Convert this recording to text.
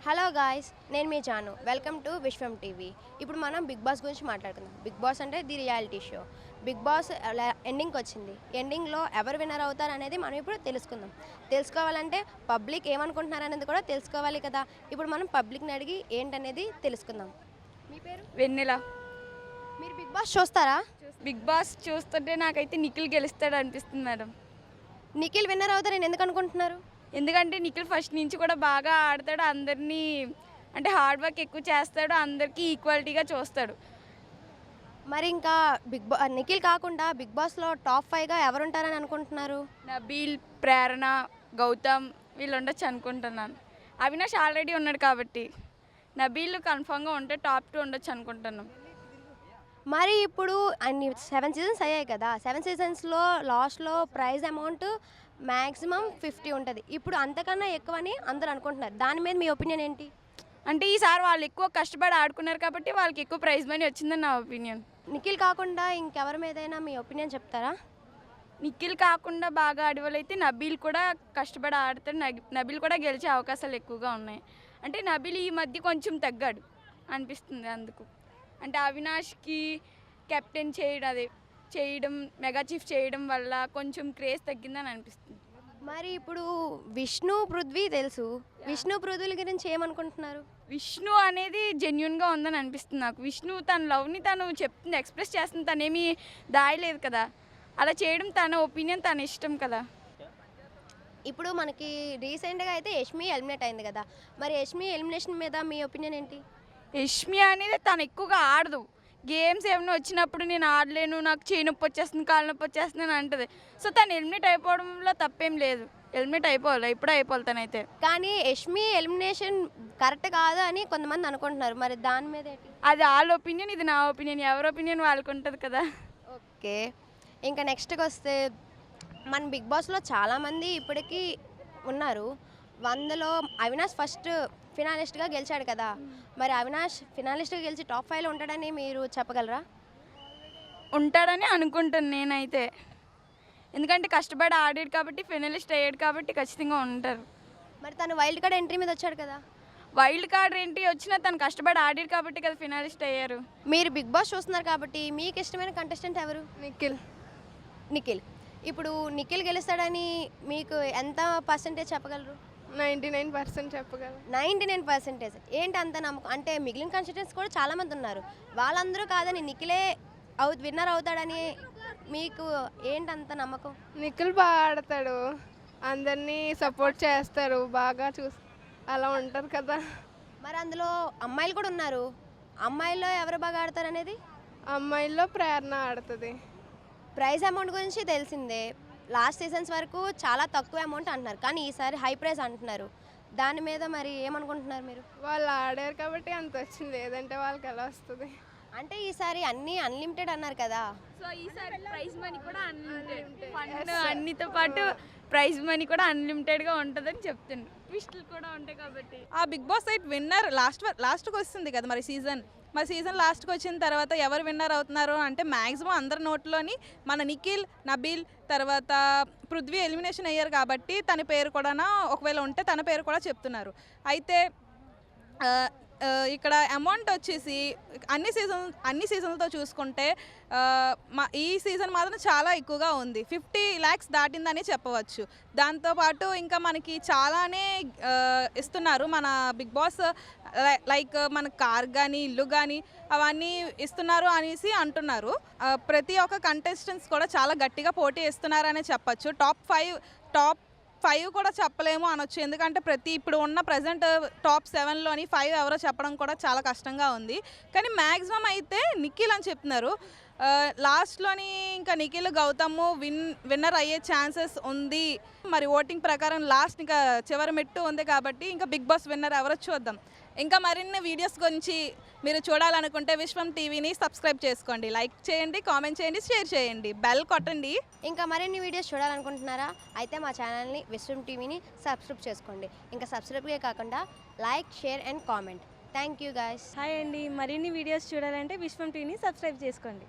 Hello guys, నేను మీ Janu. Welcome to Vishwam TV. ఇప్పుడు మనం బిగ్ బాస్ గురించి మాట్లాడుకుందాం. బిగ్ బాస్ అంటే the reality show. Bigg Boss ఎండింగ్కి వచ్చింది. ఎండింగ్లో ఎవరు విన్నర్ అవుతారు అనేది మనం ఇప్పుడు తెలుసుకోవాలంటే పబ్లిక్ ఏమనుకుంటున్నారు అనేది కూడా తెలుసుకోవాలి కదా. ఇప్పుడు మనం పబ్లిక్ని అడిగి ఏంటనేది తెలుసుకుందాం. మీ పేరు? వెన్నెల. మీరు బిగ్ బాస్ చూస్తారా? బిగ్ బాస్ చూస్తుంటే నాకైతే నిఖిల్ గెలుస్తాడు అనిపిస్తుంది మేడం. నిఖిల్ విన్నర్ అవుతారని ఎందుకు అనుకుంటున్నారు? ఎందుకంటే నిఖిల్ ఫస్ట్ నుంచి కూడా బాగా ఆడతాడు, అందరినీ అంటే హార్డ్ వర్క్ ఎక్కువ చేస్తాడు, అందరికీ ఈక్వాలిటీగా చూస్తాడు. మరి ఇంకా నిఖిల్ కాకుండా బిగ్ బాస్లో టాప్ 5గా ఎవరు ఉంటారని అనుకుంటున్నారు? నబీల్, ప్రేరణ, గౌతమ్ వీళ్ళు ఉండొచ్చు అనుకుంటున్నాను. అవినాష్ ఆల్రెడీ ఉన్నాడు కాబట్టి నబీల్ కన్ఫామ్గా ఉంటే టాప్ 2 ఉండొచ్చు అనుకుంటున్నాను. మరి ఇప్పుడు అన్ని 7 సీజన్స్ అయ్యాయి కదా. 7 సీజన్స్లో లాస్ట్లో ప్రైజ్ అమౌంట్ మ్యాక్సిమం 50 ఉంటుంది. ఇప్పుడు అంతకన్నా ఎక్కువని అందరూ అనుకుంటున్నారు. దాని మీద మీ ఒపీనియన్ ఏంటి? అంటే ఈసారి వాళ్ళు ఎక్కువ కష్టపడి ఆడుకున్నారు కాబట్టి వాళ్ళకి ఎక్కువ ప్రైజ్ మనీ వచ్చిందని నా ఒపీనియన్. నిఖిల్ కాకుండా ఇంకెవరి మీదైనా మీ ఒపీనియన్ చెప్తారా? నిఖిల్ కాకుండా బాగా ఆడేవాళ్ళైతే నబీల్ కూడా కష్టపడి ఆడతాడు. నబీల్ కూడా గెలిచే అవకాశాలు ఎక్కువగా ఉన్నాయి. అంటే నబీల్ ఈ మధ్య కొంచెం తగ్గాడు అనిపిస్తుంది. అందుకు అంటే అవినాష్కి కెప్టెన్ చేయడం మెగా చీఫ్ చేయడం వల్ల కొంచెం క్రేజ్ తగ్గిందని అనిపిస్తుంది. మరి ఇప్పుడు విష్ణు పృథ్వీ తెలుసు. విష్ణు పృథ్వీల గురించి ఏమనుకుంటున్నారు? విష్ణు అనేది జెన్యున్గా ఉందని అనిపిస్తుంది నాకు. విష్ణు తన లవ్ని తను చెప్తుంది, ఎక్స్ప్రెస్ చేస్తుంది. తనేమీ దాయలేదు కదా. అలా చేయడం తన ఒపీనియన్, తన ఇష్టం కదా. ఇప్పుడు మనకి రీసెంట్గా అయితే యష్మి ఎలిమినేట్ అయింది కదా. మరి యష్మి ఎలిమినేషన్ మీద మీ ఒపీనియన్ ఏంటి? యష్మి అనేది తను ఎక్కువగా ఆడదు. గేమ్స్ ఏమైనా వచ్చినప్పుడు నేను ఆడలేను, నాకు చేయి నొప్పి వచ్చేస్తుంది, కాళ్ళ నొప్పి వచ్చేస్తుంది అని అంటుంది. సో తను ఎలిమినేట్ అయిపోవడంలో తప్పేం లేదు. ఎలిమినేట్ అయిపోవాలి, ఇప్పుడే అయిపోవాలి తనైతే. కానీ యష్మి ఎలిమినేషన్ కరెక్ట్ కాదు అని కొంతమంది అనుకుంటున్నారు. మరి దాని మీద ఏంటి? అది వాళ్ళ ఒపీనియన్, ఇది నా ఒపీనియన్. ఎవరి ఒపీనియన్ వాళ్ళకు ఉంటుంది కదా. ఓకే, ఇంకా నెక్స్ట్కి వస్తే మన బిగ్ బాస్లో చాలామంది ఇప్పటికీ ఉన్నారు. 100లో అవినాష్ ఫస్ట్ ఫినాలిస్ట్గా గెలిచాడు కదా. మరి అవినాష్ ఫినాలిస్ట్గా గెలిచి టాప్ 5లో ఉంటాడని మీరు చెప్పగలరా? ఉంటాడని అనుకుంటాను నేనైతే. ఎందుకంటే కష్టపడి ఆడాడు కాబట్టి, ఫినాలిస్ట్ అయ్యాడు కాబట్టి ఖచ్చితంగా ఉంటారు. మరి తను వైల్డ్ కార్డ్ ఎంట్రీ మీద వచ్చాడు కదా. వైల్డ్ కార్డ్ ఎంట్రీ వచ్చినా తను కష్టపడి ఆడాడు కాబట్టి కదా ఫినాలిస్ట్ అయ్యారు. మీరు బిగ్ బాస్ చూస్తున్నారు కాబట్టి మీకు ఇష్టమైన కంటెస్టెంట్ ఎవరు? నిఖిల్. ఇప్పుడు నిఖిల్ గెలుస్తాడని మీకు ఎంత పర్సెంటేజ్ చెప్పగలరు? 99% చెప్పగలను. 99%. ఏంటి అంత నమ్మకం? అంటే మిగిలిన కంటెస్టెంట్స్ కూడా చాలామంది ఉన్నారు. వాళ్ళందరూ కాదని నిఖిలే విన్నర్ అవుతాడని మీకు ఏంటి అంత నమ్మకం? నిఖిల్ బాగా ఆడతాడు, అందరినీ సపోర్ట్ చేస్తారు, బాగా అలా ఉంటారు కదా. మరి అందులో అమ్మాయిలు కూడా ఉన్నారు. అమ్మాయిల్లో ఎవరు బాగా ఆడతారు అనేది? అమ్మాయిల్లో ప్రేరణ ఆడుతుంది. ప్రైజ్ అమౌంట్ గురించి తెలిసిందే. లాస్ట్ సీజన్స్ వరకు చాలా తక్కువ అమౌంట్ అంటున్నారు, కానీ ఈసారి హై ప్రైజ్ అంటున్నారు. దాని మీద మరి ఏమనుకుంటున్నారు మీరు? వాళ్ళు ఆడారు కాబట్టి అంత వచ్చింది, లేదంటే వాళ్ళకి ఎలా వస్తుంది? అంటే ఈసారి అన్నీ అన్లిమిటెడ్ అన్నారు కదా. సో ఈసారి ప్రైజ్ మనీ కూడా అన్లిమిటెడ్, ఫండ్ అన్నితో పాటు ప్రైజ్ మనీ కూడా అన్లిమిటెడ్గా ఉంటుందని చెప్తుండ్రు. ట్విస్టులు కూడా ఉంటాయి కాబట్టి. ఆ బిగ్ బాస్ ఎయిట్ విన్నర్ లాస్ట్కి వస్తుంది కదా. మరి సీజన్ లాస్ట్కి వచ్చిన తర్వాత ఎవరు విన్నర్ అవుతున్నారు అంటే మ్యాక్సిమం అందరి నోట్లోని మన నిఖిల్, నబీల్, తర్వాత పృథ్వీ ఎలిమినేషన్ అయ్యారు కాబట్టి తన పేరు కూడా ఒకవేళ ఉంటే తన పేరు కూడా చెప్తున్నారు. అయితే ఇక్కడ అమౌంట్ వచ్చేసి అన్ని సీజన్లతో చూసుకుంటే ఈ సీజన్ మాత్రం చాలా ఎక్కువగా ఉంది. 50 lakhs దాటిందని చెప్పవచ్చు. దాంతోపాటు ఇంకా మనకి చాలానే ఇస్తున్నారు మన బిగ్ బాస్. లైక్ మన కార్ కానీ, ఇల్లు కానీ అవన్నీ ఇస్తున్నారు అనేసి అంటున్నారు. ప్రతి ఒక్క కంటెస్టెంట్స్ కూడా చాలా గట్టిగా పోటీ ఇస్తున్నారనే చెప్పచ్చు. టాప్ 5 కూడా చెప్పలేము అనొచ్చు. ఎందుకంటే ఇప్పుడు ఉన్న ప్రజెంట్ టాప్ 7లోని 5 ఎవరో చెప్పడం కూడా చాలా కష్టంగా ఉంది. కానీ మ్యాక్సిమం అయితే నిఖిల్ అని చెప్తున్నారు. లాస్ట్లోని ఇంకా నిఖిల్, గౌతమ్ విన్నర్ అయ్యే ఛాన్సెస్ ఉంది. మరి ఓటింగ్ ప్రకారం లాస్ట్ ఇంకా చివరి మెట్టు ఉంది కాబట్టి ఇంకా బిగ్ బాస్ విన్నర్ ఎవరో చూద్దాం. ఇంకా మరిన్ని వీడియోస్ గురించి మీరు చూడాలనుకుంటే విశ్వం టీవీని సబ్స్క్రైబ్ చేసుకోండి, లైక్ చేయండి, కామెంట్ చేయండి, షేర్ చేయండి, బెల్ కొట్టండి. ఇంకా మరిన్ని వీడియోస్ చూడాలనుకుంటున్నారా? అయితే మా ఛానల్ని విశ్వం టీవీని సబ్స్క్రైబ్ చేసుకోండి. ఇంకా సబ్స్క్రైబే కాకుండా like, share and comment. Thank you guys. Hi అండి, మరిన్ని వీడియోస్ చూడాలంటే విశ్వం టీవీని సబ్స్క్రైబ్ చేసుకోండి.